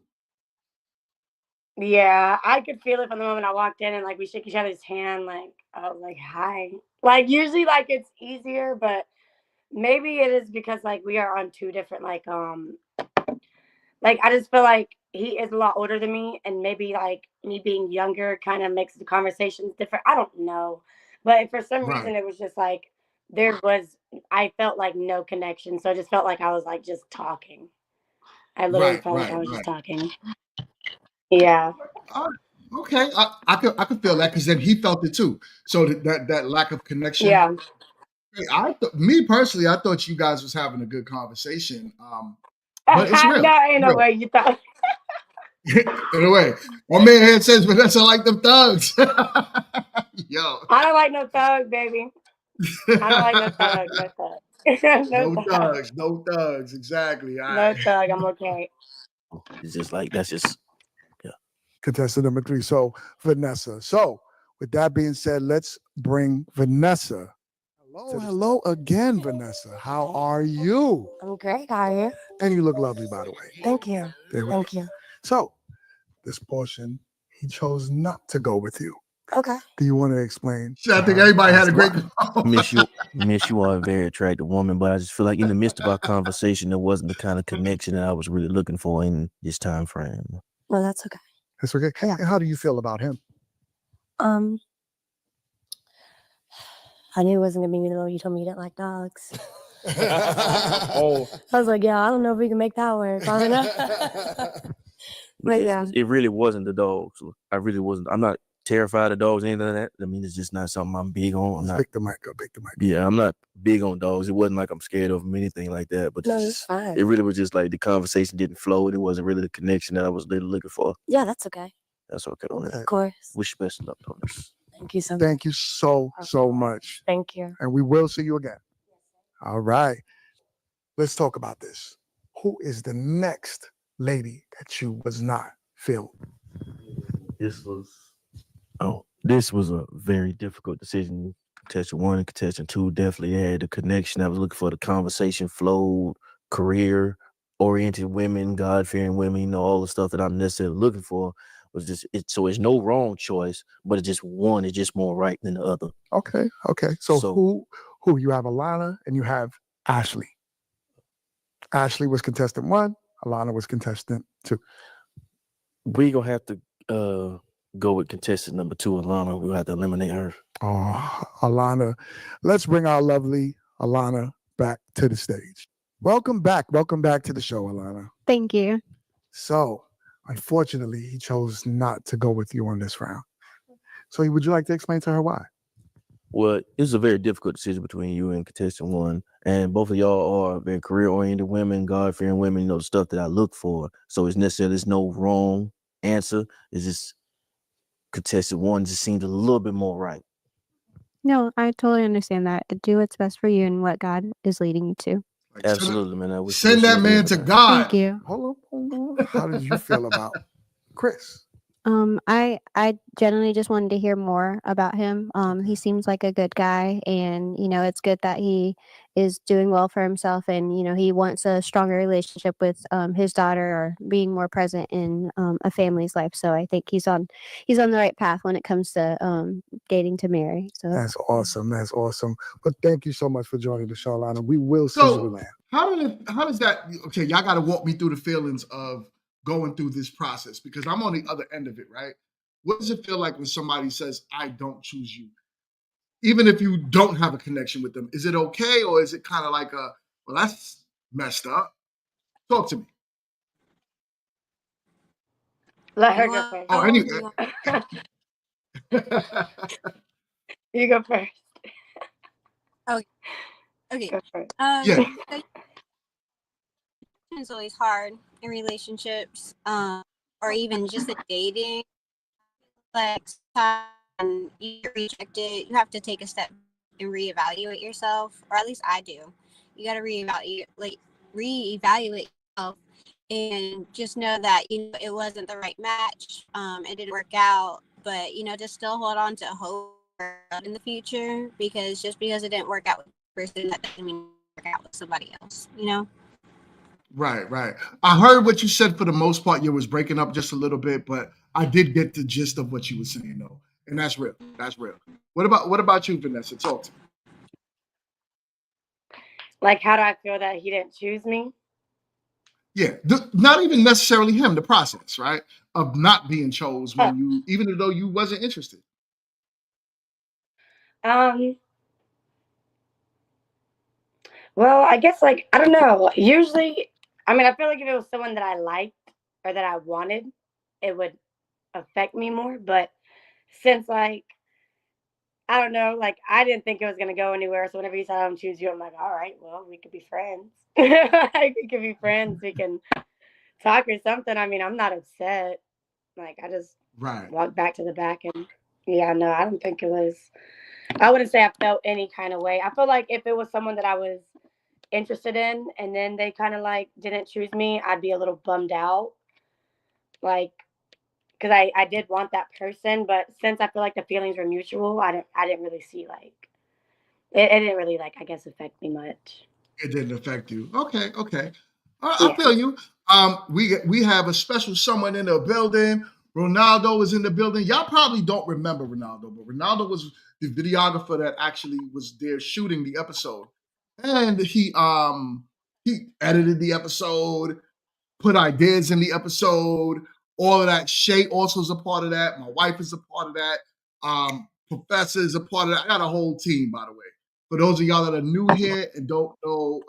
[SPEAKER 7] Yeah, I could feel it from the moment I walked in and we shook each other's hand. I was like, hi. Usually it's easier, but maybe it is because we are on two different I just feel like he is a lot older than me, and maybe me being younger kind of makes the conversations different. I don't know, but for some reason it was just I felt like no connection, so I just felt like I was just talking. I literally felt like I was just talking. Yeah.
[SPEAKER 6] Okay, I could feel that because then he felt it too. So that lack of connection.
[SPEAKER 7] Yeah.
[SPEAKER 6] Me personally, I thought you guys was having a good conversation. But it's real.
[SPEAKER 7] No, ain't no way you thought.
[SPEAKER 6] In a way, my man here says Vanessa like them thugs. Yo,
[SPEAKER 7] I don't like no thug, baby. I don't like no thug. No thug.
[SPEAKER 6] no thugs. Exactly. All
[SPEAKER 7] No
[SPEAKER 6] right.
[SPEAKER 7] thug. I'm okay.
[SPEAKER 12] it's just that's just, yeah.
[SPEAKER 9] Contestant number 3. So Vanessa. So with that being said, let's bring Vanessa. Hello again, Vanessa. How are you?
[SPEAKER 15] I'm great. How are you?
[SPEAKER 9] And you look lovely, by the way.
[SPEAKER 15] Thank you.
[SPEAKER 9] Thank you. So this portion, he chose not to go with you.
[SPEAKER 15] Okay.
[SPEAKER 9] Do you want to explain?
[SPEAKER 6] I think everybody had a great
[SPEAKER 12] Miss, you are a very attractive woman, but I just feel like in the midst of our conversation, there wasn't the kind of connection that I was really looking for in this time frame.
[SPEAKER 15] Well, that's okay.
[SPEAKER 9] That's okay.
[SPEAKER 15] Yeah.
[SPEAKER 9] And how do you feel about him?
[SPEAKER 15] I knew it wasn't gonna be me though. You told me you didn't like dogs.
[SPEAKER 12] Oh,
[SPEAKER 15] I was like, yeah, I don't know if we can make that work. I don't know. But yeah.
[SPEAKER 12] It really wasn't the dogs. I really wasn't. I'm not terrified of dogs, anything like that. I mean, it's just not something I'm big on. I'm not,
[SPEAKER 9] Pick the mic up.
[SPEAKER 12] yeah, I'm not big on dogs. It wasn't like I'm scared of them, anything like that. But
[SPEAKER 15] No, it's fine.
[SPEAKER 12] it really was just like the conversation didn't flow, and it wasn't really the connection that I was really looking for.
[SPEAKER 15] Yeah, that's okay.
[SPEAKER 12] That's okay.
[SPEAKER 15] Of course.
[SPEAKER 12] Wish you best of luck on this.
[SPEAKER 15] Thank you so much.
[SPEAKER 9] Thank you so much.
[SPEAKER 15] Thank you.
[SPEAKER 9] And we will see you again. All right. Let's talk about this. Who is the next lady that you was not feeling?
[SPEAKER 12] This was a very difficult decision. Contestant 1 and contestant 2 definitely had the connection. I was looking for the conversation flowed, career-oriented women, God-fearing women, you know, all the stuff that I'm necessarily looking for was just it. So it's no wrong choice, but it's just one is just more right than the other.
[SPEAKER 9] Okay. So who you have Alana and you have Ashley. Ashley was contestant 1, Alana was contestant 2.
[SPEAKER 12] We gonna have to go with contestant number 2, Alana. We'll have to eliminate her.
[SPEAKER 9] Oh, Alana. Let's bring our lovely Alana back to the stage. Welcome back to the show, Alana.
[SPEAKER 14] Thank you.
[SPEAKER 9] So, unfortunately, he chose not to go with you on this round. So, would you like to explain to her why?
[SPEAKER 12] Well, it was a very difficult decision between you and contestant 1. And both of y'all are very career-oriented women, God-fearing women, you know, the stuff that I look for. So it's necessarily there's no wrong answer. It's just contestant 1 just seemed a little bit more right.
[SPEAKER 14] No, I totally understand that. Do what's best for you and what God is leading you to.
[SPEAKER 12] Absolutely, man. I wish
[SPEAKER 6] Send that man to God.
[SPEAKER 14] Thank you.
[SPEAKER 9] Hold on. How did you feel about Chris?
[SPEAKER 14] I generally just wanted to hear more about him. He seems like a good guy, and you know, it's good that he is doing well for himself, and you know, he wants a stronger relationship with his daughter or being more present in a family's life. So I think he's on the right path when it comes to dating to marry. So
[SPEAKER 9] That's awesome. But thank you so much for joining the show, Alana. We will see you again.
[SPEAKER 6] How does that? Okay, y'all got to walk me through the feelings of going through this process because I'm on the other end of it, right? What does it feel like when somebody says, I don't choose you? Even if you don't have a connection with them, is it okay? Or is it kind of like well, that's messed up? Talk to me.
[SPEAKER 7] Let her go first.
[SPEAKER 6] Oh, anyway.
[SPEAKER 7] You go first.
[SPEAKER 8] Okay.
[SPEAKER 7] Go first.
[SPEAKER 6] Yeah.
[SPEAKER 8] It's always hard in relationships, or even just in dating. Like, and you get rejected, you have to take a step and reevaluate yourself, or at least I do. You got to reevaluate yourself, and just know that it wasn't the right match. It didn't work out, but to still hold on to hope in the future, because just because it didn't work out with the person, that doesn't mean it work out with somebody else.
[SPEAKER 6] Right. I heard what you said for the most part. You was breaking up just a little bit, but I did get the gist of what you were saying, though, and that's real. What about you, Vanessa? Talk to me.
[SPEAKER 7] Like, how do I feel that he didn't choose me?
[SPEAKER 6] Yeah, not even necessarily him. The process, right, of not being chose when you, even though you wasn't interested.
[SPEAKER 7] Well, I guess I don't know. Usually, I feel like if it was someone that I liked or that I wanted, it would affect me more. But since I don't know, I didn't think it was gonna go anywhere. So whenever you said I don't choose you, I'm like, all right, well, we could be friends. We could be friends. We can talk or something. I'm not upset. I just walked back to the back and no, I don't think it was. I wouldn't say I felt any kind of way. I feel like if it was someone that I was interested in and then they kind of didn't choose me, I'd be a little bummed out. Because I did want that person, but since I feel like the feelings were mutual, I didn't really see it didn't really I guess affect me much.
[SPEAKER 6] It didn't affect you. Okay. I feel you. We have a special someone in the building Ronaldo was in the building. Y'all probably don't remember Ronaldo, but Ronaldo was the videographer that actually was there shooting the episode. And he edited the episode, put ideas in the episode, all of that. Shay also is a part of that. My wife is a part of that. Professor is a part of that. I got a whole team, by the way. For those of y'all that are new here and don't know,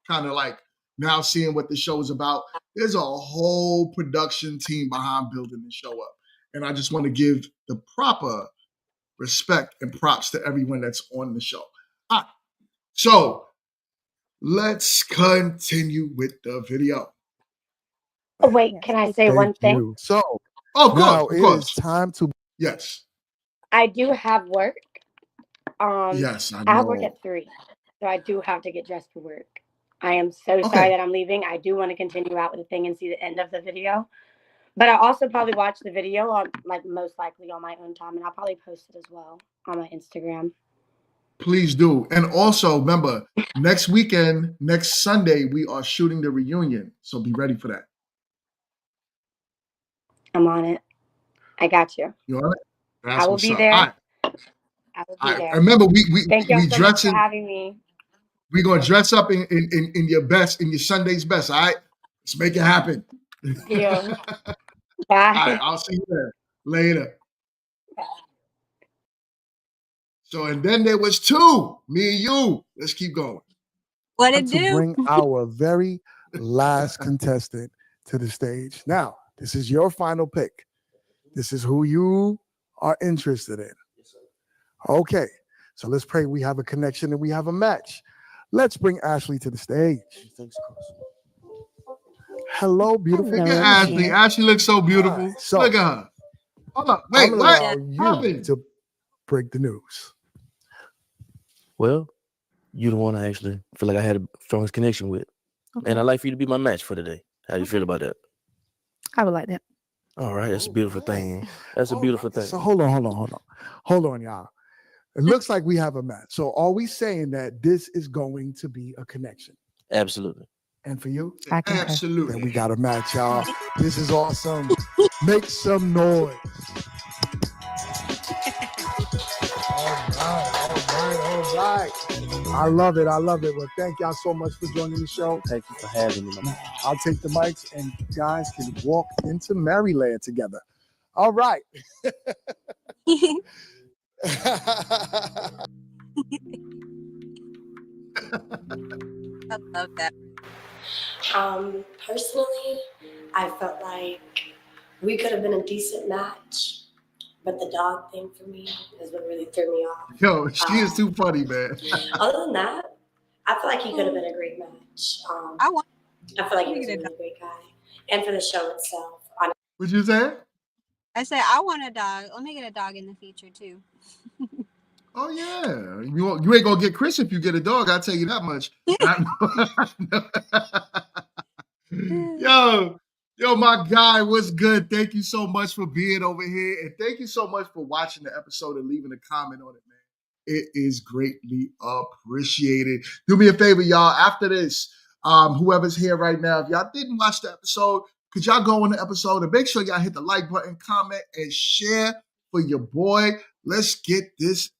[SPEAKER 6] kind of like now seeing what the show is about, there's a whole production team behind building the show up. And I just want to give the proper respect and props to everyone that's on the show. All right. So let's continue with the video.
[SPEAKER 7] Oh, wait, can I say one thing?
[SPEAKER 9] So
[SPEAKER 6] of
[SPEAKER 9] now
[SPEAKER 6] course, of
[SPEAKER 9] it
[SPEAKER 6] course.
[SPEAKER 9] is time to.
[SPEAKER 6] Yes.
[SPEAKER 7] I do have work.
[SPEAKER 6] Yes, I
[SPEAKER 7] I have work
[SPEAKER 6] know.
[SPEAKER 7] at 3, so I do have to get dressed for work. I am so sorry that I'm leaving. I do want to continue out with the thing and see the end of the video. But I'll also probably watch the video on, like, most likely on my own time, and I'll probably post it as well on my Instagram.
[SPEAKER 6] Please do. And also, remember, next weekend, next Sunday, we are shooting the reunion. So be ready for that.
[SPEAKER 7] I'm on it. I got you.
[SPEAKER 6] You all right? That's
[SPEAKER 7] I will
[SPEAKER 6] what's
[SPEAKER 7] be
[SPEAKER 6] up.
[SPEAKER 7] there.
[SPEAKER 6] All right.
[SPEAKER 7] I will be there.
[SPEAKER 6] Remember,
[SPEAKER 7] Thank y'all
[SPEAKER 6] we
[SPEAKER 7] so much for
[SPEAKER 6] dressing.
[SPEAKER 7] having me.
[SPEAKER 6] We're gonna dress up in your best, in your Sunday's best. All right, let's make it happen.
[SPEAKER 7] Yeah. Bye.
[SPEAKER 6] All right, I'll see you there later. So, and then there was 2, me and you. Let's keep going.
[SPEAKER 16] What it
[SPEAKER 9] To
[SPEAKER 16] do?
[SPEAKER 9] bring our very last contestant to the stage. Now, this is your final pick. This is who you are interested in. Okay, so let's pray we have a connection and we have a match. Let's bring Ashley to the stage. Hello, beautiful.
[SPEAKER 6] Look at Ashley. Ashley looks so beautiful.
[SPEAKER 9] So,
[SPEAKER 6] look at her. Hold up.
[SPEAKER 9] I'm
[SPEAKER 6] Wait,
[SPEAKER 9] gonna
[SPEAKER 6] what?
[SPEAKER 9] allow you to break the news.
[SPEAKER 12] Well, you the one I actually feel like I had a strongest connection with.
[SPEAKER 13] Okay.
[SPEAKER 12] And I'd like for you to be my match for today. How you feel about that?
[SPEAKER 13] I would like that.
[SPEAKER 12] All right, that's a beautiful thing. That's a beautiful thing.
[SPEAKER 9] So hold on, y'all. It looks like we have a match. So are we saying that this is going to be a connection?
[SPEAKER 12] Absolutely.
[SPEAKER 9] And for you?
[SPEAKER 6] Absolutely.
[SPEAKER 9] Then we got a match, y'all. This is awesome. Make some noise. All right. I love it. Well, thank y'all so much for joining the show.
[SPEAKER 12] Thank you for having me.
[SPEAKER 9] I'll take the mics and you guys can walk into Maryland together. All right.
[SPEAKER 16] I love that.
[SPEAKER 7] Personally, I felt like we could have been a decent match, but the dog thing for me is what really threw me off.
[SPEAKER 6] Yo, she is too funny, man.
[SPEAKER 7] Other than that, I feel like he could have been a great match. I feel like he was a really great guy. And for the show itself.
[SPEAKER 6] What'd you say?
[SPEAKER 16] I said I want a dog. Let me get a dog in the future too.
[SPEAKER 6] Oh yeah, you ain't gonna get Chris if you get a dog. I'll tell you that much. Yo, my guy, what's good? Thank you so much for being over here, and thank you so much for watching the episode and leaving a comment on it, man. It is greatly appreciated. Do me a favor, y'all. After this, whoever's here right now, if y'all didn't watch the episode, could y'all go on the episode and make sure y'all hit the like button, comment, and share for your boy. Let's get this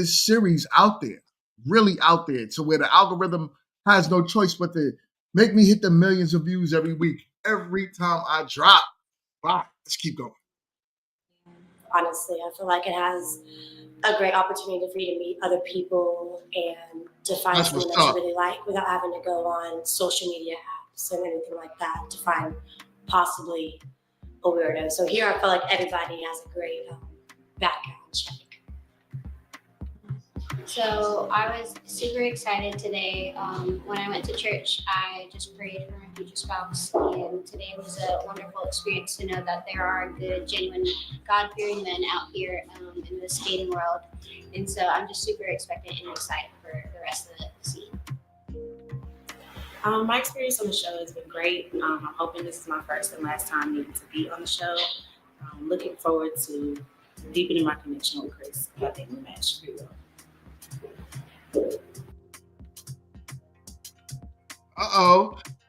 [SPEAKER 6] series out there, really out there, to where the algorithm has no choice but to make me hit the millions of views every week, every time I drop. Bye. Let's keep going.
[SPEAKER 7] Honestly, I feel like it has a great opportunity for you to meet other people and to find something that you really like without having to go on social media apps and anything like that to find possibly a weirdo. So here I feel like everybody has a great background check.
[SPEAKER 17] So I was super excited today. When I went to church, I just prayed for my future spouse, and today was a wonderful experience to know that there are good, genuine, God-fearing men out here in this dating world. And so I'm just super expectant and excited for the rest of the season.
[SPEAKER 18] My experience on the show has been great. I'm hoping this is my first and last time needing to be on the show. I'm looking forward to deepening my connection with Chris. I think we matched pretty well.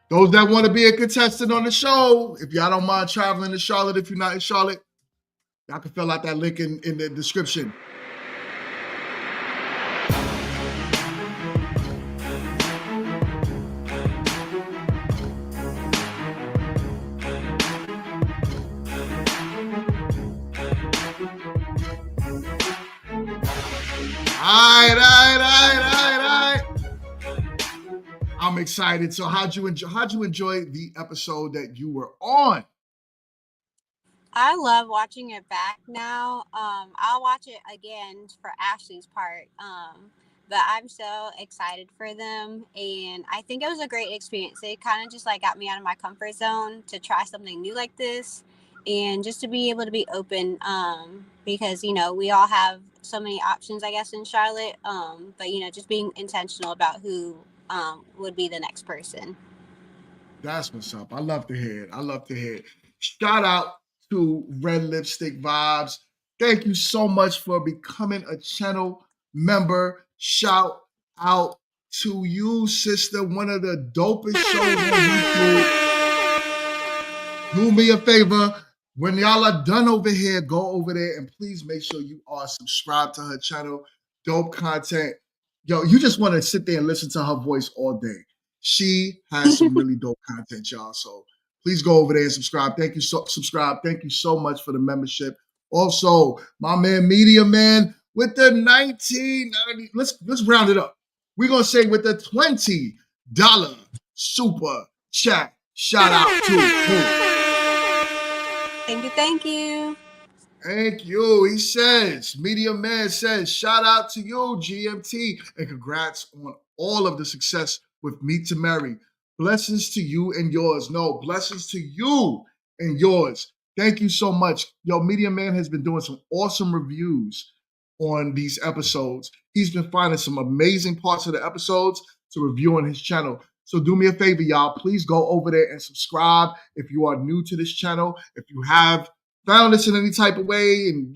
[SPEAKER 6] Those that want to be a contestant on the show, if y'all don't mind traveling to Charlotte, if you're not in Charlotte, y'all can fill out that link in the description. All right. I'm excited. So how'd you enjoy the episode that you were on?
[SPEAKER 8] I love watching it back now. I'll watch it again for Ashley's part. But I'm so excited for them, and I think it was a great experience. It kind of just like got me out of my comfort zone to try something new like this, and just to be able to be open. Because we all have so many options, I guess, in Charlotte. But just being intentional about who would be the next person.
[SPEAKER 6] That's what's up. I love to hear it. Shout out to Red Lipstick Vibes. Thank you so much for becoming a channel member. Shout out to you, sister. One of the dopest shows on YouTube. Do me a favor. When y'all are done over here, go over there and please make sure you are subscribed to her channel. Dope content. Yo, you just want to sit there and listen to her voice all day. She has some really dope content, y'all. So please go over there and subscribe. Thank you so much for the membership. Also, my man Media Man with the 1990. Let's round it up. We're gonna say with the $20 super chat. Shout out to who?
[SPEAKER 8] Thank you.
[SPEAKER 6] Thank you. He says, Media Man says, shout out to you, GMT, and congrats on all of the success with Meet2Marry. Blessings to you and yours. No, blessings to you and yours. Thank you so much. Yo, Media Man has been doing some awesome reviews on these episodes. He's been finding some amazing parts of the episodes to review on his channel. So do me a favor, y'all. Please go over there and subscribe if you are new to this channel. If you have found this in any type of way and,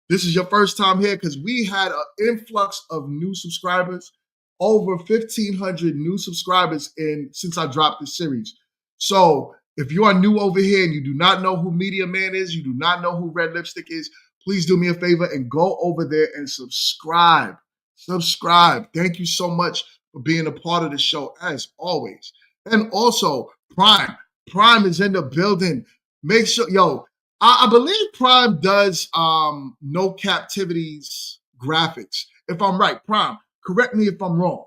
[SPEAKER 6] this is your first time here, because we had an influx of new subscribers, over 1,500 new subscribers since I dropped this series. So if you are new over here and you do not know who Media Man is, you do not know who Red Lipstick is, please do me a favor and go over there and subscribe. Thank you so much for being a part of the show, as always. And also, Prime is in the building. Make sure, I believe Prime does No Captivities graphics. If I'm right, Prime, correct me if I'm wrong.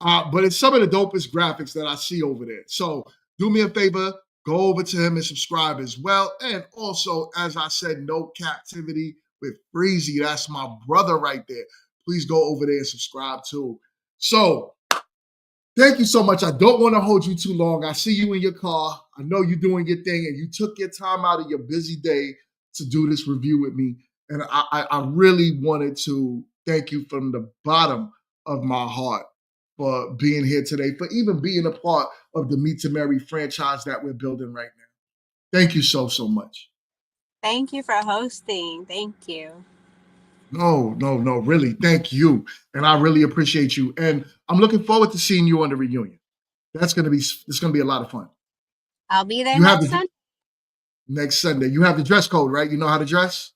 [SPEAKER 6] But it's some of the dopest graphics that I see over there. So do me a favor, go over to him and subscribe as well. And also, as I said, No Captivity with Freezy. That's my brother right there. Please go over there and subscribe too. So thank you so much. I don't want to hold you too long. I see you in your car. I know you're doing your thing, and you took your time out of your busy day to do this review with me. And I really wanted to thank you from the bottom of my heart for being here today, for even being a part of the Meet2Marry franchise that we're building right now. Thank you so much.
[SPEAKER 8] Thank you for hosting. Thank you.
[SPEAKER 6] No, really, thank you. And I really appreciate you. And I'm looking forward to seeing you on the reunion. It's gonna be a lot of fun.
[SPEAKER 8] I'll be there
[SPEAKER 6] next Sunday. You have the dress code, right? You know how to dress?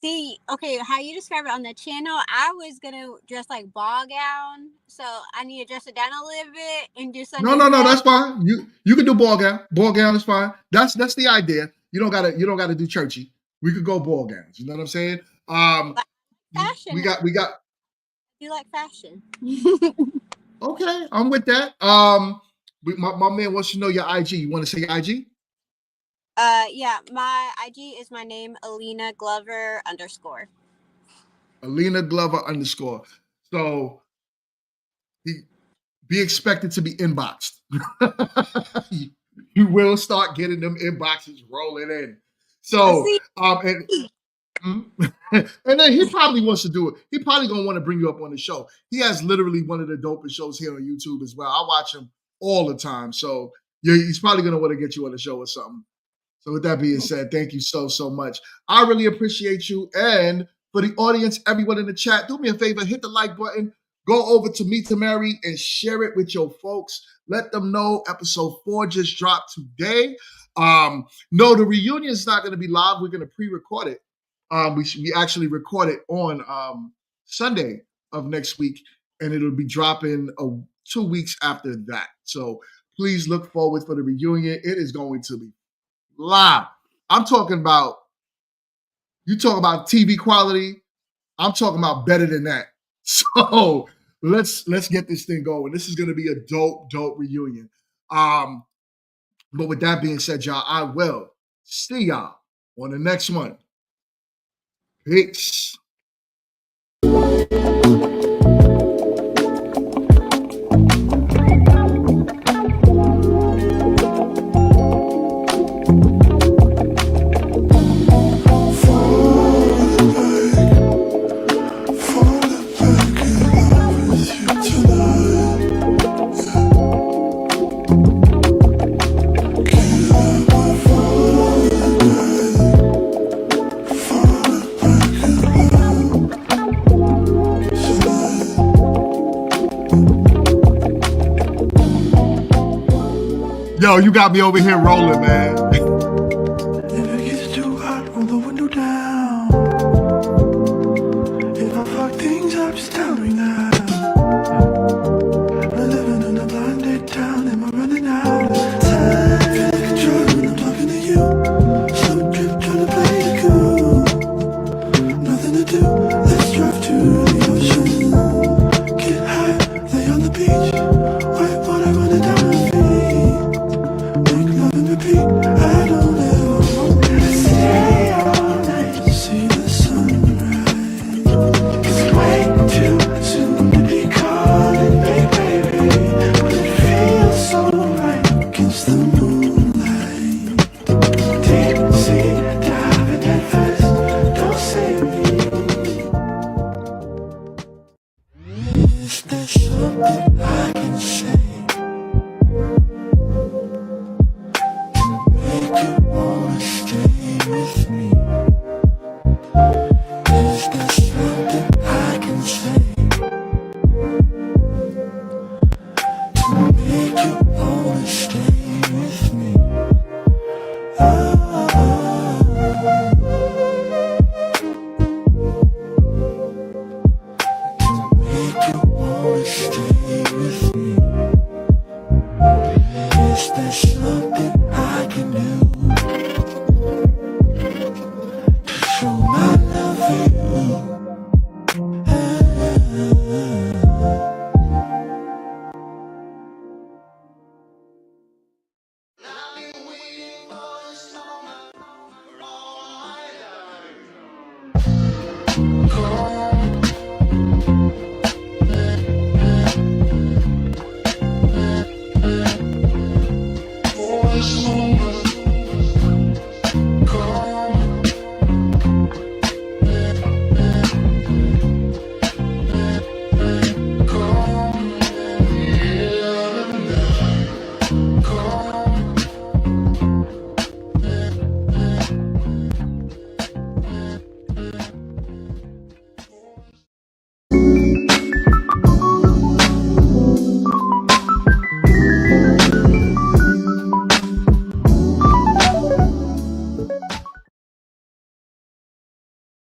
[SPEAKER 8] See, okay, how you describe it on the channel, I was gonna dress like ball gown, so I need to dress it down a little bit and do something.
[SPEAKER 6] No, that's fine. You can do ball gown. Ball gown is fine. That's the idea. You don't gotta do churchy. We could go ball gowns. You know what I'm saying?
[SPEAKER 8] Fashion.
[SPEAKER 6] We got.
[SPEAKER 8] You like fashion?
[SPEAKER 6] Okay, I'm with that. My man wants to know your IG. You want to say your IG?
[SPEAKER 8] Yeah, my IG is my name, Alina Glover _.
[SPEAKER 6] Alina Glover _. So be expected to be inboxed. You will start getting them inboxes rolling in. So and then he probably wants to do it. He probably gonna want to bring you up on the show. He has literally one of the dopest shows here on YouTube as well. I watch him all the time. So he's probably gonna want to get you on the show or something. So with that being said, thank you so much. I really appreciate you. And for the audience, everyone in the chat, do me a favor, hit the like button. Go over to Meet2Marry and share it with your folks. Let them know episode 4 just dropped today. No, the reunion is not going to be live. We're going to pre-record it. We actually record it on Sunday of next week, and it'll be dropping 2 weeks after that. So please look forward for the reunion. It is going to be live. I'm talking about, you talk about TV quality, I'm talking about better than that. So let's get this thing going. This is going to be a dope reunion. But with that being said, y'all, I will see y'all on the next one. Peace. Yo, you got me over here rolling, man.
[SPEAKER 19] If it gets too hot, roll the window down. If I fuck things up, just tell me now. I'm living in a blinded town, am I running out of time? Feel like a drug when I'm talking to you. Slow drip, trying to play it cool. Nothing to do, let's drive to the ocean. Get high, lay on the beach. White water running down my feet. Repeat, I don't ever want to stay all night to see the sunrise. It's way too soon to be calling, baby, but it feels so right against the moonlight. Deep sea diving at first, don't save me. Is there something I can say? With me, is there something I can say to make you wanna stay with me? To make you wanna stay with me. Is there something I can do? Show my love for you. Call